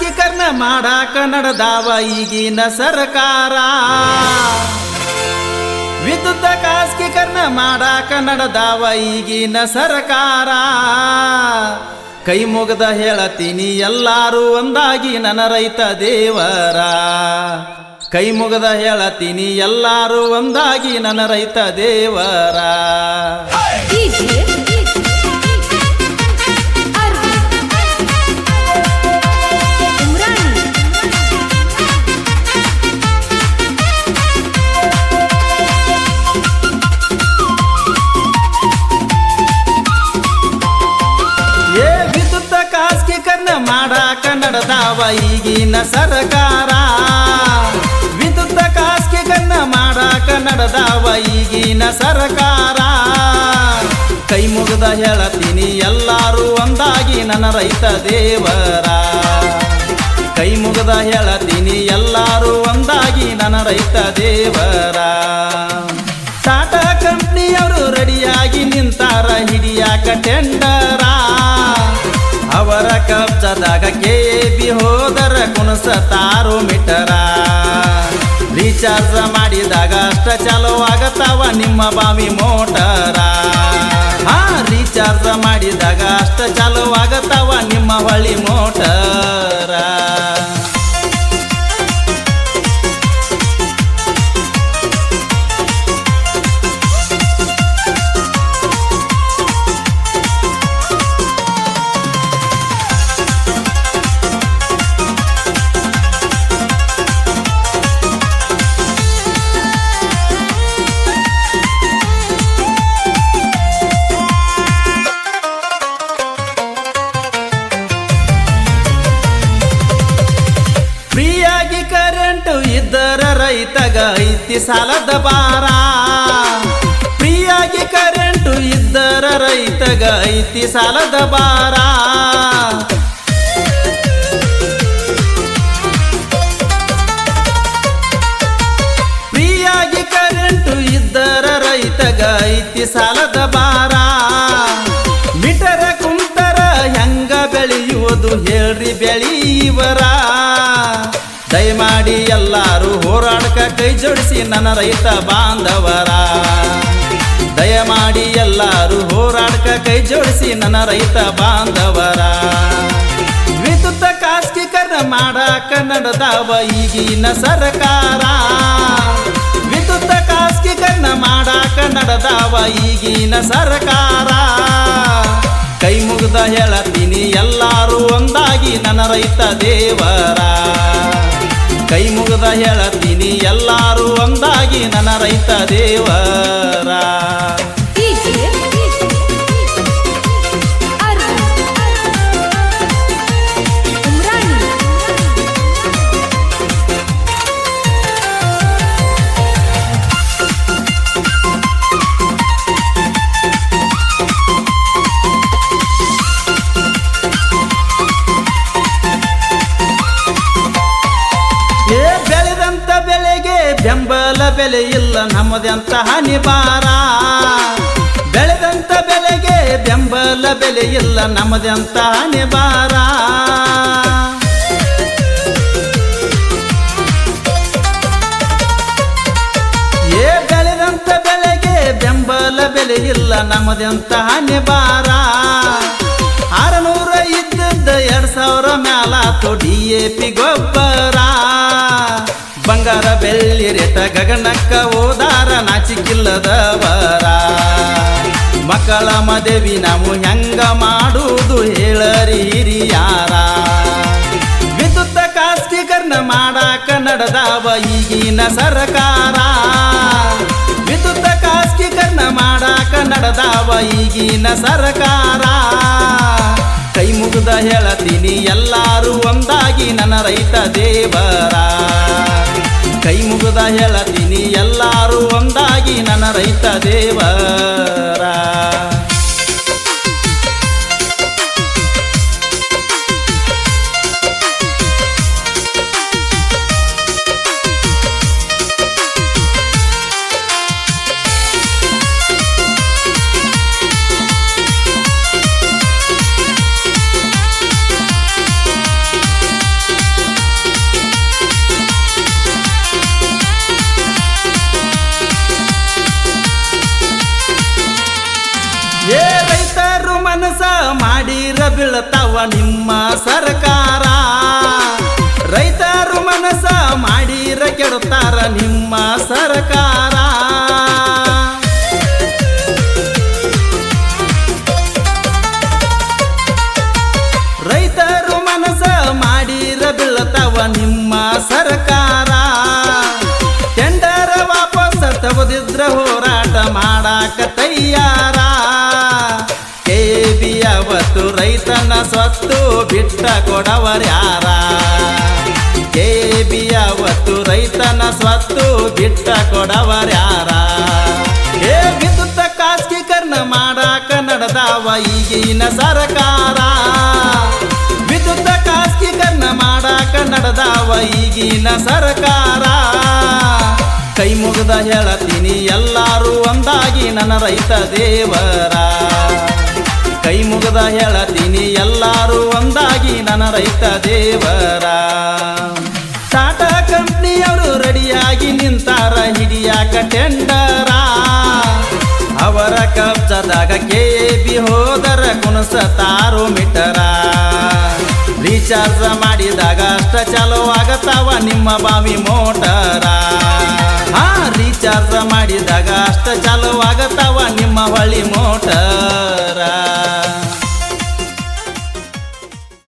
ಖಾಸಗೀಕರಣ ಮಾಡಾಕ ನಡೆದಾವ ಈಗಿನ ಸರ್ಕಾರ. ವಿದ್ಯುತ್ ಖಾಸಗೀಕರಣ ಮಾಡಾಕ ನಡೆದಾವ ಈಗಿನ ಸರ್ಕಾರ. ಕೈ ಮುಗದ ಹೇಳತೀನಿ ಎಲ್ಲಾರು ಒಂದಾಗಿ ನನ್ನ ರೈತ ದೇವರ. ಕೈ ಮುಗದ ಹೇಳತೀನಿ ಎಲ್ಲಾರು ಒಂದಾಗಿ ನನ್ನ ರೈತ ದೇವರ. ಮಾಡಾಕ ನಡೆದಾವ ಈಗಿನ ಸರ್ಕಾರ. ವಿದ್ಯುತ್ ಖಾಸಗೀಕರಣ ಮಾಡಾಕ ನಡೆದಾವ ಈಗಿನ ಸರ್ಕಾರ. ಕೈ ಮುಗದ ಹೇಳತೀನಿ ಎಲ್ಲಾರು ಒಂದಾಗಿ ನನ್ನ ರೈತ ದೇವರ. ಕೈ ಮುಗದ ಹೇಳತೀನಿ ಎಲ್ಲಾರು ಒಂದಾಗಿ ನನ್ನ ರೈತ ದೇವರ. ಟಾಟಾ ಕಂಪ್ನಿಯವರು ರೆಡಿಯಾಗಿ ನಿಂತಾರ ಹಿಡಿಯಾಕ ಟೆಂಡರ. ಅವರ ಕಬ್ಜದಾಗ KAB ಹೋದರ ಕುಣಸತಾರು ಮೀಟರ. ರೀಚಾರ್ಜ್ ಮಾಡಿದಾಗ ಅಷ್ಟ ಚಾಲೋ ಆಗತಾವ ನಿಮ್ಮ ಬಾವಿ ಮೋಟರ. ರೀಚಾರ್ಜ್ ಮಾಡಿದಾಗ ಅಷ್ಟ ಚಾಲೋ ಆಗತಾವ ನಿಮ್ಮ ಹೊಳಿ ಮೋಟರ. ಕರೆಂಟು ಇದ್ದರ ರೈತಗ ಐತಿ ಸಾಲದ ಬಾರ. ಫ್ರೀಯಾಗಿ ಕರೆಂಟು ಇದ್ದರ ರೈತಗ ಐತಿ ಸಾಲದ ಬಾರ. ಫ್ರೀಯಾಗಿ ಕರೆಂಟು ಇದ್ದರ ರೈತಗ ಐತಿ ಸಾಲದ ಬಾರ. ಮೀಟರ ಕುಂತರ ಹೆಂಗ ಬೆಳೆಯುವುದು ಹೇಳ್ರಿ ಬೆಳೆಯುವರ. ದಯಮಾಡಿ ಎಲ್ಲಾರು ಹೋರಾಟಕ ಕೈ ಜೋಡಿಸಿ ನನ್ನ ರೈತ ಬಾಂಧವರ. ದಯಮಾಡಿ ಎಲ್ಲಾರು ಹೋರಾಟಕ ಕೈ ಜೋಡಿಸಿ ನನ್ನ ರೈತ ಬಾಂಧವರ. ವಿದ್ಯುತ್ ಖಾಸಗೀಕರಣ ಮಾಡಾಕ ನಡೆದಾವ ಈಗಿನ ಸರ್ಕಾರ. ವಿದ್ಯುತ್ ಖಾಸಗೀಕರಣ ಮಾಡಾಕ ನಡೆದಾವ ಈಗಿನ ಸರ್ಕಾರ. ಕೈ ಮುಗ್ದ ಹೇಳತೀನಿ ಎಲ್ಲಾರು ಒಂದಾಗಿ ನನ್ನ ರೈತ ದೇವರ. ಕೈ ಮುಗದ ಹೇಳತೀನಿ ಎಲ್ಲಾರು ಒಂದಾಗಿ ನನ್ನ ರೈತ ದೇವರ. ಬೆಳೆದಂತ ಬೆಳೆಗೆ ಬೆಂಬಲ ಬೆಲೆ ಇಲ್ಲ ನಮ್ಮದಂತ ಹನಿಬಾರ. ಬೆಳೆದಂತ ಬೆಲೆಗೆ ಬೆಂಬಲ ಬೆಲೆ ಇಲ್ಲ ನಮ್ಮದಂತ ಹನಿಬಾರ. ಬೆಳೆದಂತ ಬೆಲೆಗೆ ಬೆಂಬಲ ಬೆಲೆ ಇಲ್ಲ ನಮ್ಮದಂತ ಹನಿಬಾರ. 600 ಇದ್ದದ್ದು 2000 ಮ್ಯಾಲ DAP ಗೊಬ್ಬರ. ಬಂಗಾರ ಬೆಳ್ಳಿ ರೇಟ ಗಗನಕ್ಕ ಹೋದಾರ ನಾಚಿಕಿಲ್ಲದವರ. ಮಕ್ಕಳ ಮದುವೆ ನಾವು ಹೆಂಗ ಮಾಡುವುದು ಹೇಳರಿ ಹಿರಿಯಾರ. ವಿದ್ಯುತ್ ಖಾಸಗೀಕರಣ ಮಾಡಾಕ ನಡೆದಾವ ಈಗಿನ ಸರ್ಕಾರ. ವಿದ್ಯುತ್ ಖಾಸಗೀಕರಣ ಮಾಡಾಕ ನಡೆದಾವ ಈಗಿನ ಸರ್ಕಾರ. ಕೈ ಮುಗ್ದ ಹೇಳತೀನಿ ಎಲ್ಲಾರು ಒಂದಾಗಿ ನನ್ನ ರೈತ ದೇವರ. ಕೈ ಮುಗ್ದ ಹೇಳತೀನಿ ಎಲ್ಲಾರು ಒಂದಾಗಿ ನನ್ನ ರೈತ ದೇವರ. ಮಾಡಿರ ಬೀಳ್ತಾವ ನಿಮ್ಮ ಸರ್ಕಾರ ರೈತರು ಮನಸ ಮಾಡಿರ ಕೆಡುತ್ತಾರ ನಿಮ್ಮ ಸರ್ಕಾರ ರೈತರು ಮನಸ ಮಾಡಿರ ಬೀಳ್ತಾವ ನಿಮ್ಮ ಸರ್ಕಾರ ಟೆಂಡರ್ ವಾಪಸ್ ತಗೋದಿದ್ರ ಹೋರಾಟ ಮಾಡಾಕ ತಯ್ಯಾರ ಕೆಬಿ ಅವತ್ತು ರೈತನ ಸ್ವತ್ತು ಬಿಟ್ಟ ಕೊಡವರ್ಯಾರ ಕೆಬಿ ಅವತ್ತು ರೈತನ ಸ್ವತ್ತು ಬಿಟ್ಟ ಕೊಡವರ್ಯಾರ ಏ ವಿದ್ಯುತ್ ಖಾಸಗೀಕರಣ ಮಾಡಾಕ ನಡೆದಾವ ಈಗಿನ ಸರ್ಕಾರ ವಿದ್ಯುತ್ ಖಾಸಗೀಕರಣ ಮಾಡಾಕ ನಡೆದಾವ ಈಗಿನ ಸರ್ಕಾರ ಕೈ ಮುಗಿದ ಹೇಳತೀನಿ ಎಲ್ಲಾರು ಒಂದಾಗಿ ನನ್ನ ರೈತ ದೇವರ ಕೈ ಮುಗಿದ ಹೇಳತೀನಿ ಎಲ್ಲಾರು ಒಂದಾಗಿ ನನ್ನ ರೈತ ದೇವರ ಟಾಟಾ ಕಂಪ್ನಿಯವರು ರೆಡಿಯಾಗಿ ನಿಂತಾರ ಹಿಡಿಯಾಕ ಟೆಂಡರ ಅವರ ಕಬ್ಜದಾಗ ಕೆಬಿ ಹೋದರ ಕುಣಸತಾರು ಮೀಟರ ರೀಚಾರ್ಜ್ ಮಾಡಿದಾಗ ಅಷ್ಟ ಚಾಲೂ ಆಗತಾವ ನಿಮ್ಮ ಬಾವಿ ಮೋಟರ ರೀಚಾರ್ಜ್ ಮಾಡಿದಾಗ ಅಷ್ಟ ಚಾಲೂ ಆಗತಾವ ನಿಮ್ಮ ಹೊಳಿ ಮೋಟರ್